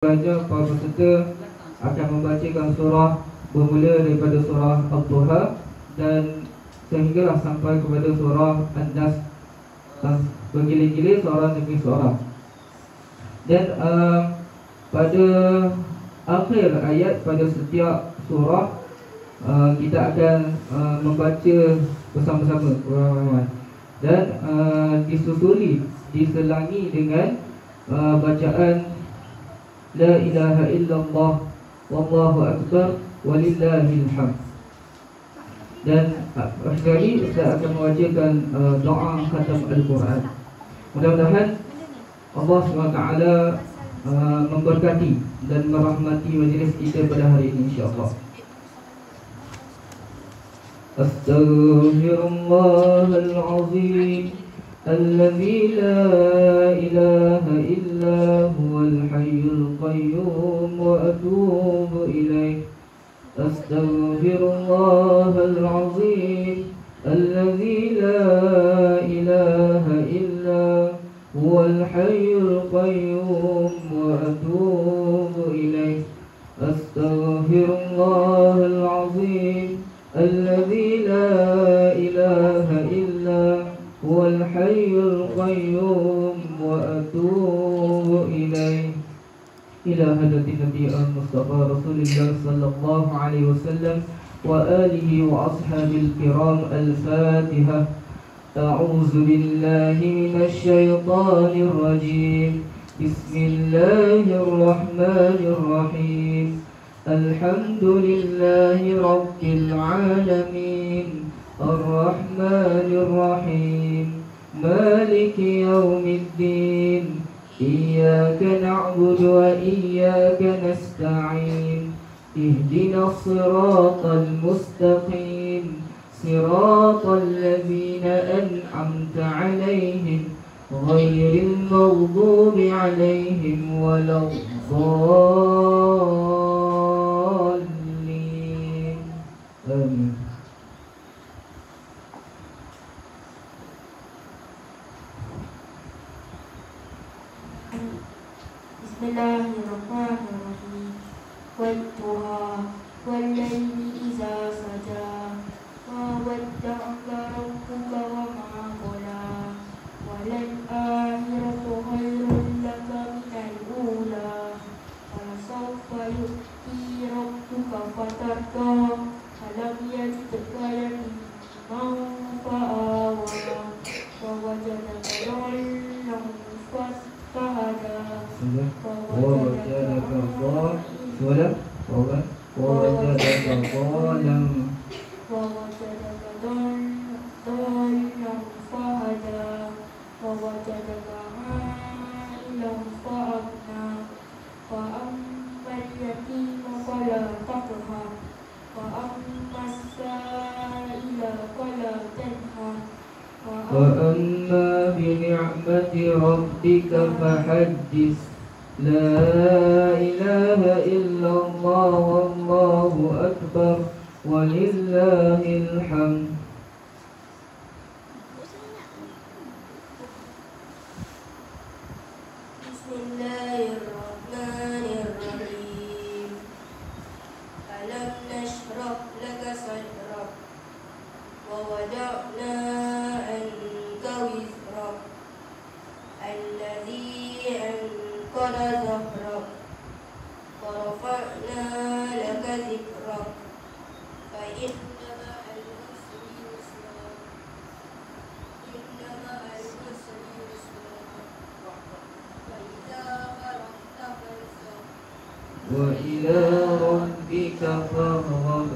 Belajar para peserta akan membacakan surah bermula daripada surah Al-Duha dan sehinggalah sampai kepada surah An-Nas, bergilir-gilir seorang demi seorang. Dan pada akhir ayat pada setiap surah kita akan membaca bersama-sama dan diselangi dengan bacaan La ilaha illallah wallahu akbar walillahil hamd. Dan sekali Ustaz akan membacakan doa khatam Al-Quran. Mudah-mudahan Allah SWT memberkati dan merahmati majlis kita pada hari ini, insyaAllah. Astaghfirullahal azim الذي لا إله إلا هو الحي القيوم وأتوب إليه أستغفر الله العظيم الذي لا إله إلا هو الحي القيوم وأتوب إليه أستغفر الله العظيم الذي لا إله إلا هو الحي القيوم وأتوب إليه إلى حضرة النبي المصطفى رسول الله صلى الله عليه وسلم وآله وأصحابه الكرام. الفاتحة. أعوذ بالله من الشيطان الرجيم. بسم الله الرحمن الرحيم. الحمد لله رب العالمين الرحمن الرحيم مالك يوم الدين إياك نعبد وإياك نستعين اهدنا الصراط المستقيم صراط الذين أنعمت عليهم غير المغضوب عليهم ولا الضالين. آمين. Bismillahirrahmanirrahim. Wadduha wallayli iza saja ma wadda'aka rabbuka wa ma qala walal akhiratu khairun laka minal ula wa sawfa yu'ti rabbuka fatarda alam yajidka yatiman fa'awa wa wajadaka dhallan fahada ووجدك ضالا ووجدك ضالا فهدى ووجدك عائلا فأغنى فأما اليتيم فلا تقهر وأما السائل فلا تنهر وأما بنعمة ربك فحدث لا إله إلا الله والله أكبر ولله الحمد. بسم الله الرحمن الرحيم. ألم نشرح لك صدرك ووضعنا عنك وزرك الذي أنقض ظهرك ورفعنا لك ذكرك فإن مع العسر يسرا إن مع العسر يسرا فإذا فرغت فانصب وإلى ربك فارغب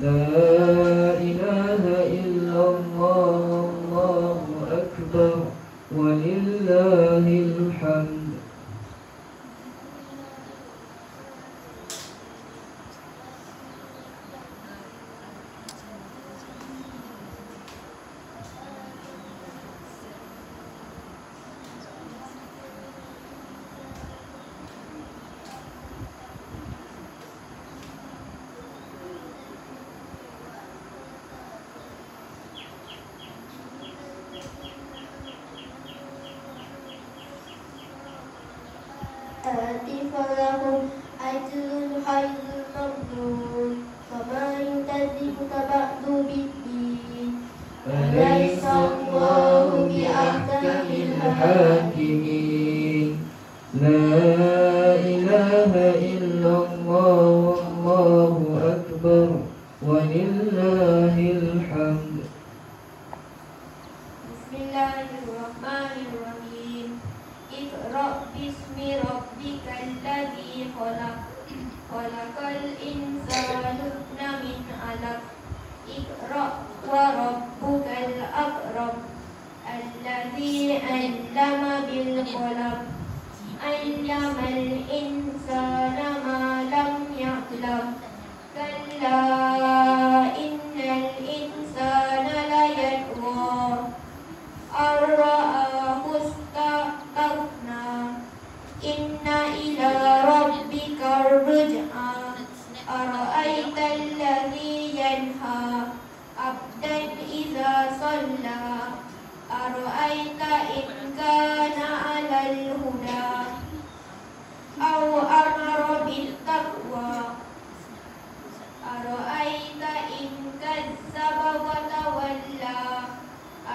لا إله إلا الله والله أكبر ولله الحمد. الصالحات فلهم أجر غير ممنون وما يكذبك بعد بالدين أليس الله بأحكم الحاكمين لا إله إلا الله والله أكبر ولله الحمد. بسم الله الرحمن الرحيم اقرأ باسم ربك الذي خلق خلق الإنسان من علق اقرأ وربك الأكرم الذي علم بالقلم علم الإنسان ما لم يعلم كلا إن الإنسان ليطغى أن رآه استغنى إن إلى ربك الرجعى أرأيت الذي ينهى عبدا إذا صلى أرأيت إن كان على الهدى أو أمر بالتقوى أرأيت إن كذب وتولى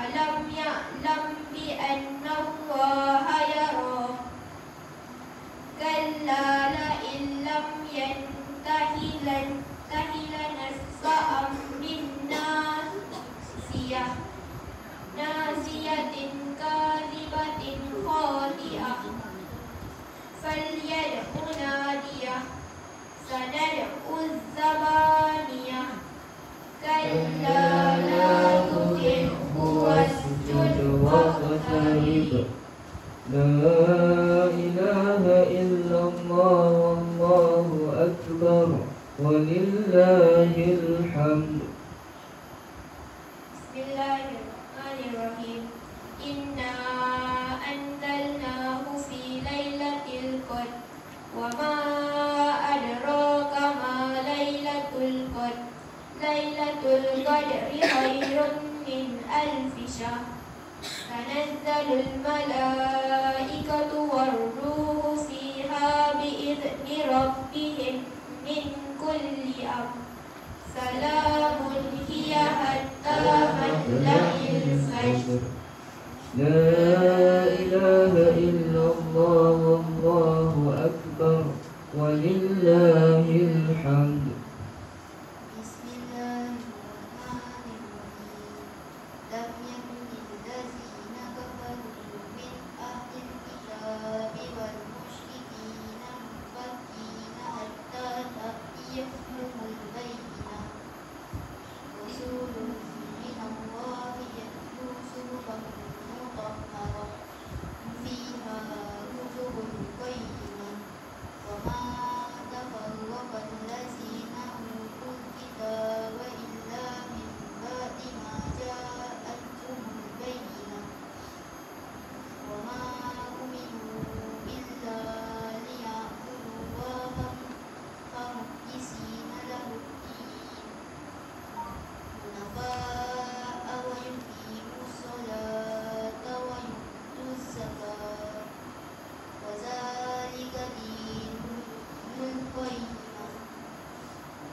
ألم يعلم بأن الله يرى كلا لئن لم ينته لنسفعا بالناصية ناصية كاذبة خاطئة فليدع ناديه سندع الزبانية كلا لا تطعه واسجد واقترب. لا إله إلا الله والله أكبر ولله الحمد. بسم الله الرحمن الرحيم إنا أنزلناه في ليلة القدر وما أدراك ما ليلة القدر ليلة القدر خير من ألف شهر تنزل الملائكة والروح فيها بإذن ربهم من كل أمر سلام هي حتى مطلع الفجر. لا إله إلا الله والله أكبر ولله الحمد. بسم الله الرحمن الرحيم لم يكن الذين كفروا من أهل الكتاب والمشركين منفكين حتى تأتيهم البينة رسول من الله يتلو صحفا مطهرة فيها كتب قيمة وما تفرق الذين أوتوا الكتاب إلا من بعد ما جاءتهم البينة وما أمروا إلا ليعبدوا الله مخلصين له الدين حنفاء ويقيموا الصلاة ويؤتوا الزكاة وذلك دين القيمة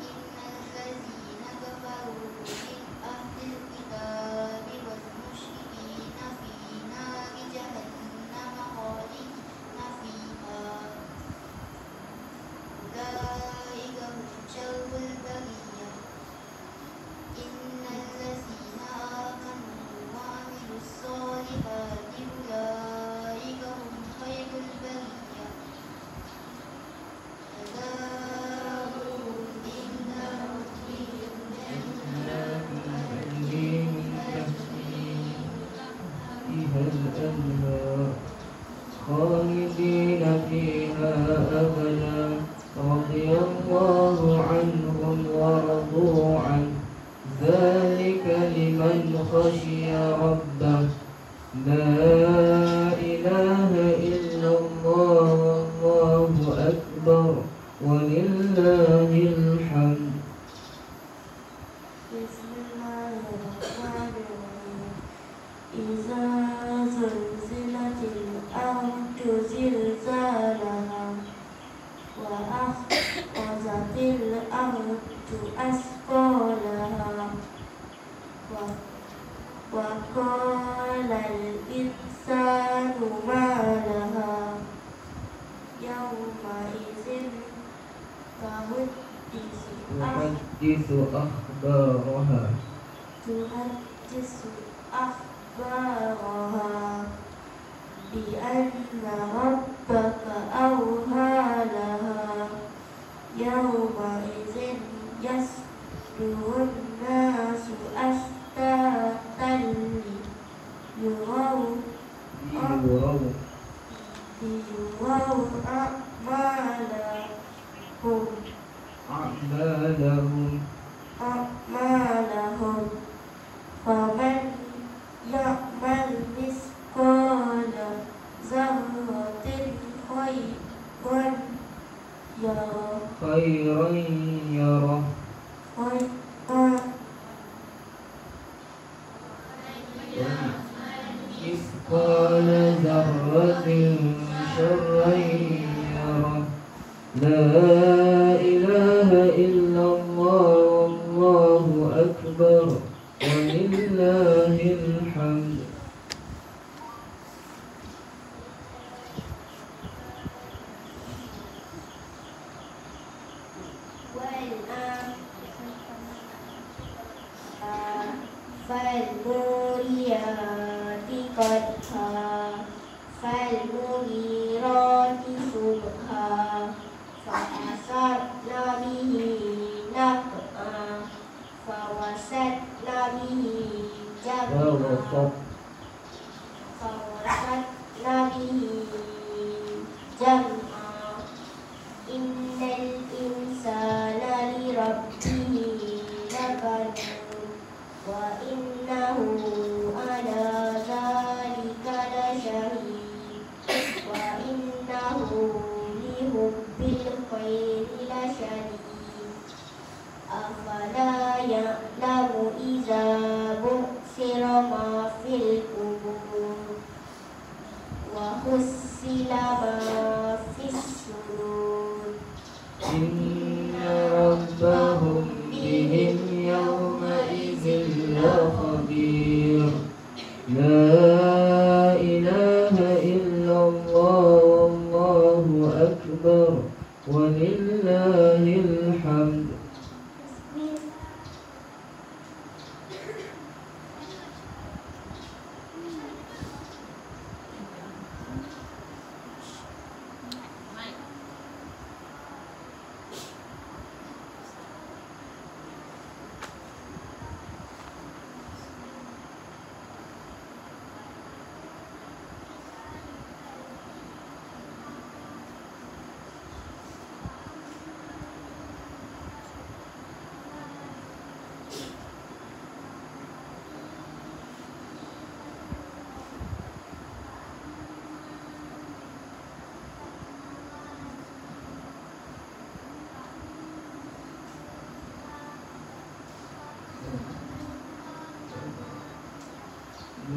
إن الذين كفروا من أهل الكتاب والمشركين في نار جهنم خالدين فيها أولئك هم شر البرية إن الذين آمنوا وعملوا الصالحات أولئك هم خير البرية جزاؤهم عند ربهم جنات فيها الأنهار خالدين فيها أبدا رضي الله عنهم ورضوا عنه ذلك لمن خشي ربه. لا إله إلا الله والله أكبر ولله الحمد. بسم الله الرحمن الرحيم إذا زلزلت الأرض زلزالها وأخرجت الأرض أثقالها وقال الإنسان ما لها يومئذ تحدث أخبارها بأن ربك أوحى لها يومئذ يصدر الناس أشتاتا ليروا أعمالهم فمن يعمل مثقال ذرة خيرا يره مثقال ذرة شرا يره لا إله إلا الله والله أكبر ولله الحمد. فالموريات قدحا فالمغيرات صبحا فأثرن به نقعا فوسطن به جمعا إن الإنسان لربه لكنود وإنه على ذلك لشهيد وإنه لحب الخير لشديد أفلا يعلم إذا بعثر ما في القبور وحصل ما في الصدور إن ربهم بهم يومئذ لخبير لا إله إلا الله والله أكبر ولله الحمد.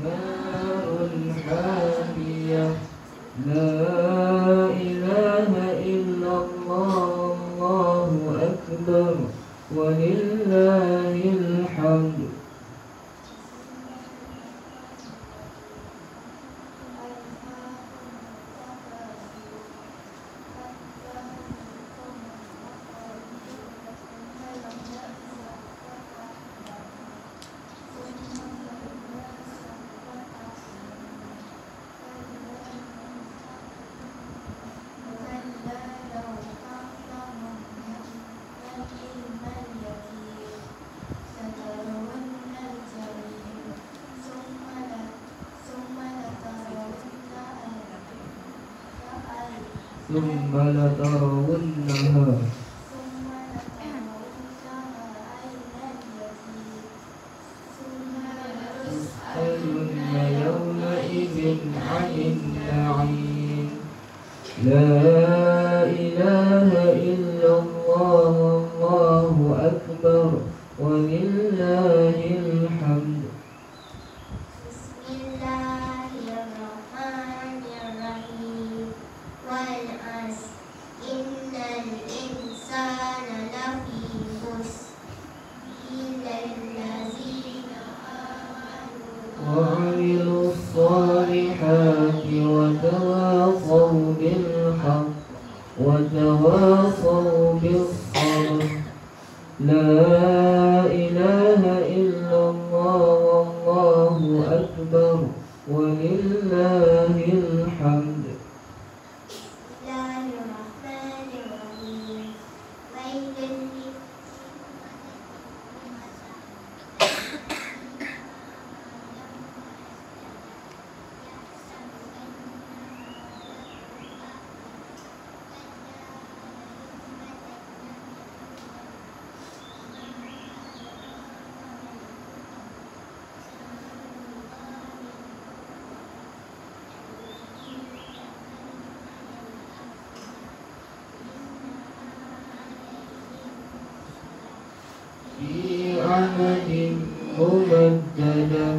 نار حامية لا إله إلا الله والله أكبر ولله الحمد. ثم لترونها تسألن يومئذ عن النعيم لا إله إلا الله والله أكبر ولله الحمد. بسم الله الرحمن الرحيم والعصر إن وتواصوا بالصبر لا إله إلا الله والله أكبر ولله الحمد بسم الله الرحمن الرحيم ويل في عمد ممددة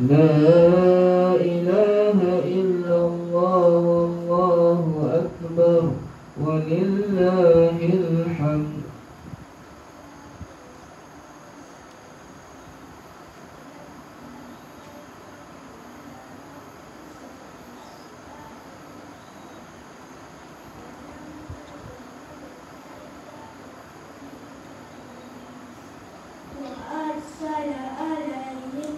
لا إله إلا الله والله أكبر ولله الحمد وأرسل عليهم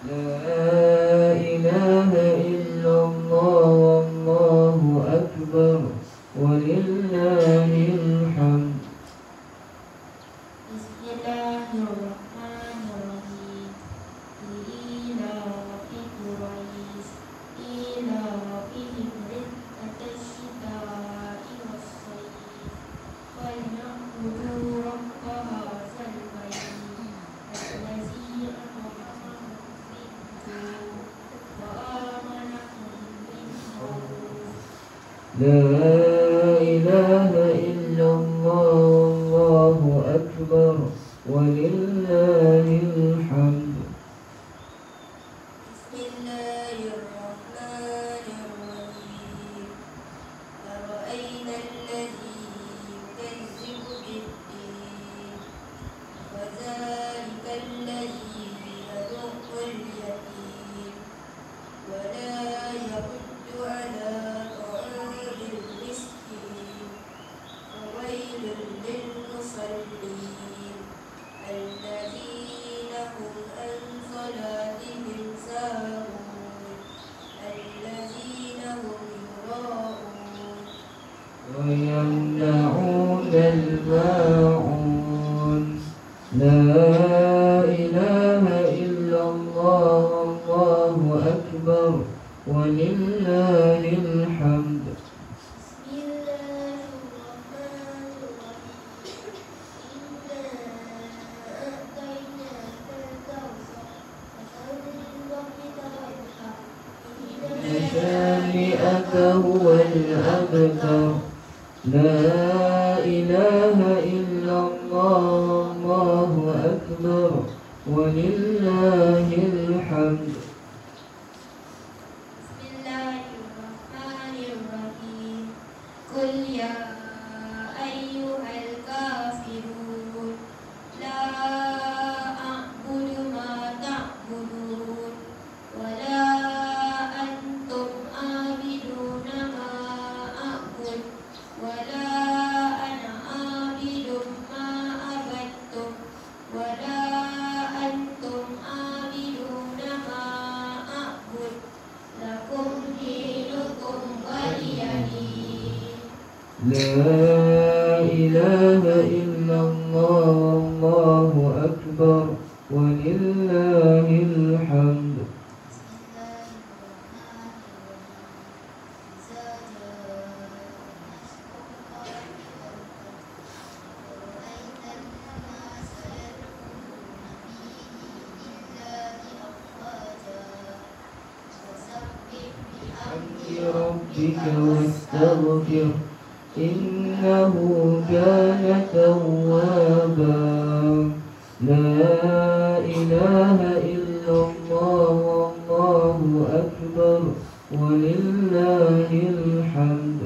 لا إله إلا الله والله أكبر ولله الحمد بسم الله الرحمن الرحيم لإيلاف قريش إيلافهم رحلة الشتاء والصيف فليعبدوا رب هذا البيت الذي أطعمهم من جوع وآمنهم من خوف لا إله إلا الله والله أكبر ولله الحمد بسم الله الرحمن الرحيم أرأيت الذي يكذب بالدين فذلك الذي يدع اليتيم ولا يحض على طعام المسكين فويل للمصلين الذين هم عن صلاتهم ساهون الذين هم يراءون ويمنعون الماعون لا إله إلا الله والله أكبر ولله الحمد بسم الله الرحمن الرحيم إنا أعطيناك الكوثر فصل لربك وانحر إن شانئك هو الأبتر لا إله إلا الله والله أكبر ولله الحمد بسم الله الرحمن الرحيم قل يا أيها الكافرون لا أعبد ما تعبدون ولا أنتم عابدون ما أعبد ولا أنا عابد ما عبدتم ولا أنتم عابدون ما أعبد لكم دينكم ولي دين لا إله إلا الله والله أكبر ولله الحمد بسم الله الرحمن الرحيم إذا جاء نصر الله ورأيت الناس يدخلون في دين الله أفواجا فسبح بحمد بحمد ربك واستغفر إنه كان توابا لا إله إلا الله والله أكبر ولله الحمد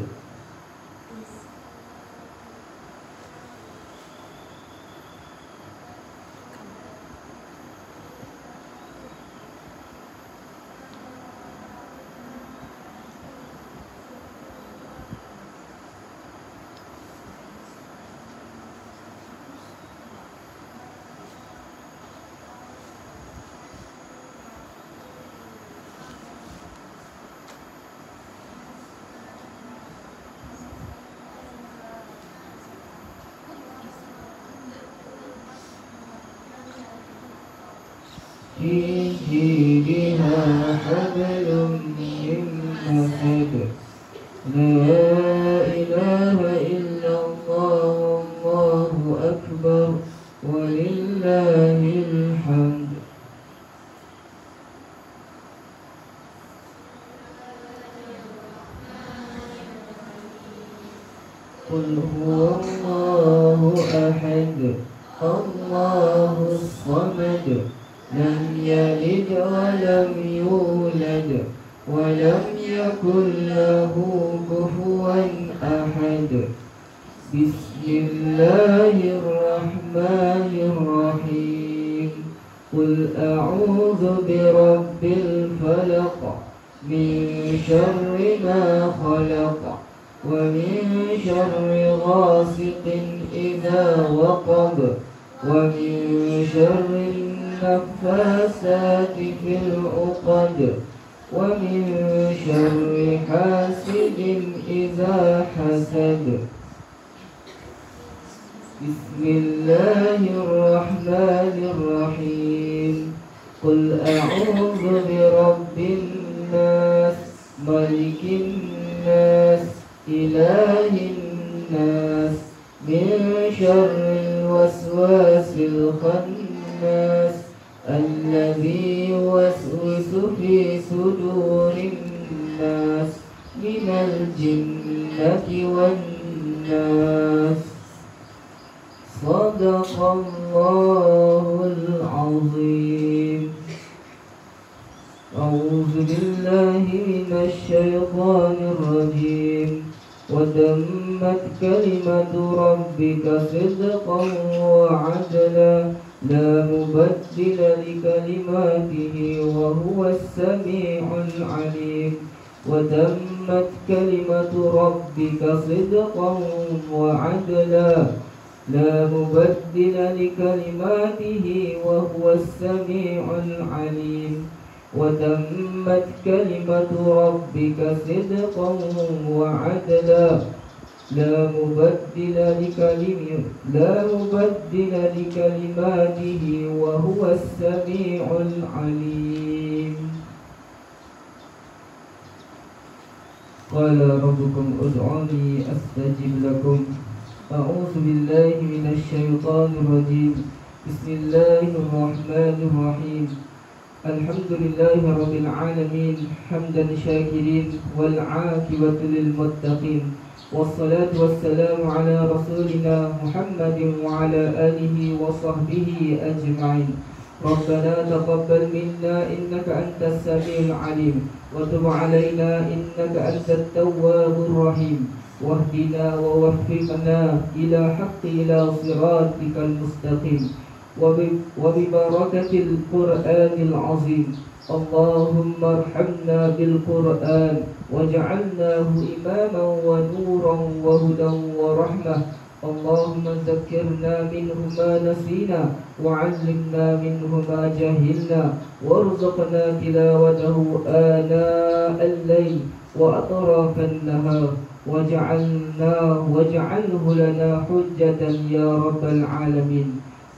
في جيدها حبل من مسد لا إله إلا الله والله أكبر ولله الحمد. قل هو الله أحد الله الصمد لم يلد ولم يولد ولم يكن له كفوا أحد. بسم الله الرحمن الرحيم. قل أعوذ برب الفلق من شر ما خلق ومن شر غاسق إذا وقب ومن شر النفاسات في العقد ومن شر حاسد إذا حسد. بسم الله الرحمن الرحيم. قل أعوذ برب الناس ملك الناس إله الناس من شر الوسواس الخناس الذي يوسوس في صدور الناس من الجنة والناس. صدق الله العظيم. أعوذ بالله من الشيطان الرجيم. وتمت كلمة ربك صدقا وعدلا لا مبدل لكلماته وهو السميع العليم. وتمت كلمة ربك صدقا وعدلا لا مبدل لكلماته وهو السميع العليم. وتمت كلمة ربك صدقا وعدلا لا مبدل لكلماته وهو السميع العليم. قال ربكم ادعوني أستجب لكم. أعوذ بالله من الشيطان الرجيم. بسم الله الرحمن الرحيم. الحمد لله رب العالمين حمدا شاكرين والعاقبة للمتقين والصلاة والسلام على رسولنا محمد وعلى آله وصحبه أجمعين. ربنا تقبل منا إنك أنت السميع العليم وتب علينا إنك أنت التواب الرحيم واهدنا ووفقنا إلى صراطك المستقيم وببركة القرآن العظيم. اللهم ارحمنا بالقرآن واجعلناه إماما ونورا وهدى ورحمة. اللهم ذكرنا منه ما نسينا وعلمنا منه ما جهلنا وارزقنا تلاوته آناء الليل وأطراف النهار واجعله لنا حجة يا رب العالمين.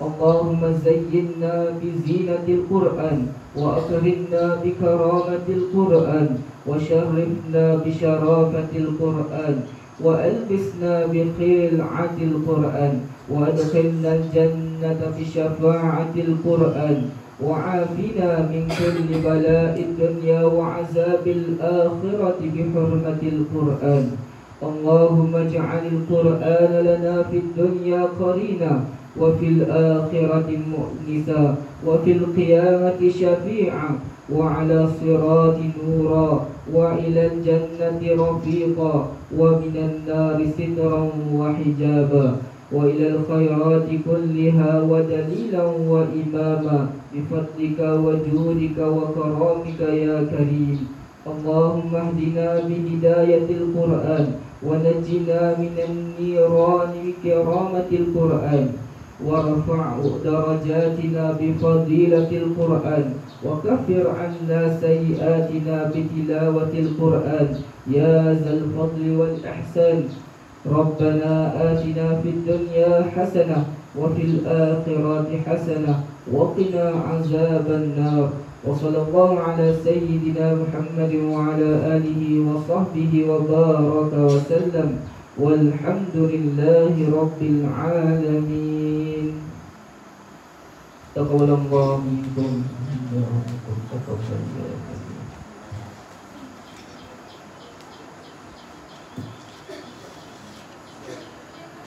اللهم زينا بزينة القرآن وأكرمنا بكرامة القرآن وشرفنا بشرافة القرآن وألبسنا بخلعة القرآن وأدخلنا الجنة بشفاعة القرآن وعافنا من كل بلاء الدنيا وعذاب الآخرة بحرمة القرآن. اللهم اجعل القرآن لنا في الدنيا قرينا وفي الآخرة مؤنسا وفي القيامة شفيعا وعلى صراط نورا وإلى الجنة رفيقا ومن النار سترا وحجابا وإلى الخيرات كلها ودليلا وإماما بفضلك وجودك وكرامك يا كريم. اللهم اهدنا بهداية القرآن ونجنا من النيران بكرامة القرآن ورفع درجاتنا بفضيلة القرآن وكفر عنا سيئاتنا بتلاوة القرآن يا ذا الفضل والإحسان. ربنا آتنا في الدنيا حسنة وفي الآخرة حسنة وقنا عذاب النار. وصلى الله على سيدنا محمد وعلى آله وصحبه وبارك وسلم، والحمد لله رب العالمين. تقبل الله منكم.